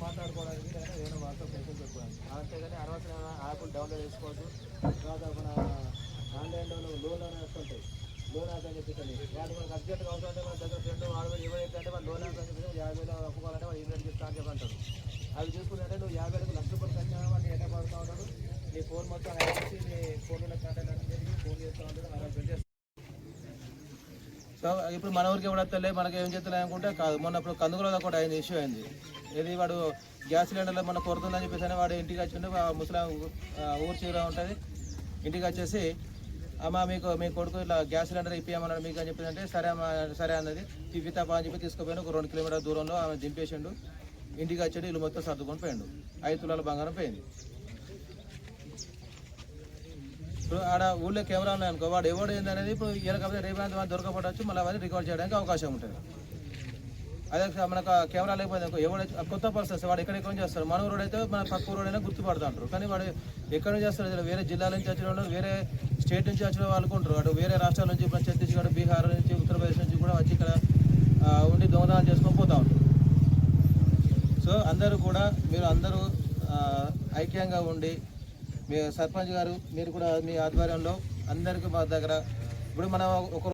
మాట్లాడుకోవడానికి ఏదైనా WhatsApp message చెప్పుకోవడానికి అంతేగాని అనవసరమైన యాప్లు డౌన్లోడ్ చేసుకోవద్దు. తర్వాత మన ఆన్లైన్లో లోన్ అని వస్తుంటాయి, లోన్ యాప్ అని చెప్పేసి వాటి మనకు అర్జెంట్గా అవసరం అంటే మన దగ్గర ఫ్రెండ్ వాడు ఎవరైతే మన లోన్ యాప్ అని చెప్పేసి 50,000 ఒప్పుకోవాలంటే వాడు ఇన్వెస్ట్ స్టార్ట్ చెప్పంటాడు. అవి చూసుకుంటే నువ్వు 50,000 లక్ష రూపాయలు కట్టినా వాడిని ఎట్లా పడుతూ ఉంటాడు. నీ ఫోన్ మొత్తం వేసి నీ ఫోన్లో కంటెంట్ అనేది ఫోన్ చేస్తూ ఉంటాడు. అలా పెట్టేస్తాడు. సో ఇప్పుడు మన ఊరికి ఎవడత్తలే మనకి ఏం చేస్తలే అనుకుంటే కాదు. మొన్న ఇప్పుడు కందుకులో కూడా అయింది, ఇష్యూ అయింది. ఇది వాడు గ్యాస్ సిలిండర్లో మన కొడుతుందని చెప్పేసి వాడు ఇంటికి వచ్చిండు. ముసలాం ఊరు చీర ఉంటుంది, ఇంటికి వచ్చేసి అమ్మ మీకు మీ కొడుకు ఇలా గ్యాస్ సిలిండర్ ఇప్పియమన్నాడు మీకు అని చెప్పేసి అంటే సరే అన్నది. ఇప్పితాపా అని చెప్పి తీసుకుపోయాను. ఒక 2 కిలోమీటర్ల దూరంలో ఆమె దింపేసిండు. ఇంటికి వచ్చాడు, ఇల్లు మొత్తం సర్దుకొని పోయిండు. 5 తులాల బంగారం పోయింది. ఇప్పుడు ఆడ ఊళ్ళో కెమెరా ఉన్నాయనుకో, వాడు ఎవడు ఏందనేది ఇప్పుడు కాకపోతే రేపు దొరకపడవచ్చు, మళ్ళీ అవన్నీ రికార్డ్ చేయడానికి అవకాశం ఉంటుంది. అదే మనకు కెమెరా లేకపోతే ఎవడు కొత్త పర్సన్స్ వాడు ఎక్కడెక్కడ నుంచి వస్తారు. మన ఊరోడు అయితే మన పక్క ఊరోడైనా గుర్తుపడుతుంటారు. కానీ వాడు ఎక్కడి నుంచి వస్తారు, వేరే జిల్లాల నుంచి వచ్చిన వాళ్ళు, వేరే స్టేట్ నుంచి వచ్చిన వాళ్ళు ఉంటారు. వాడు వేరే రాష్ట్రాల నుంచి ఇప్పుడు ఛత్తీస్గఢ్, బీహార్ నుంచి, ఉత్తరప్రదేశ్ నుంచి కూడా వచ్చి ఇక్కడ ఉండి దొంగతనాలు చేసుకొని పోతూ ఉంటారు. సో అందరూ కూడా మీరు అందరూ ఐక్యంగా ఉండి, మీ సర్పంచ్ గారు మీరు కూడా మీ ఆధ్వర్యంలో అందరికీ మా దగ్గర ఇప్పుడు మనం ఒక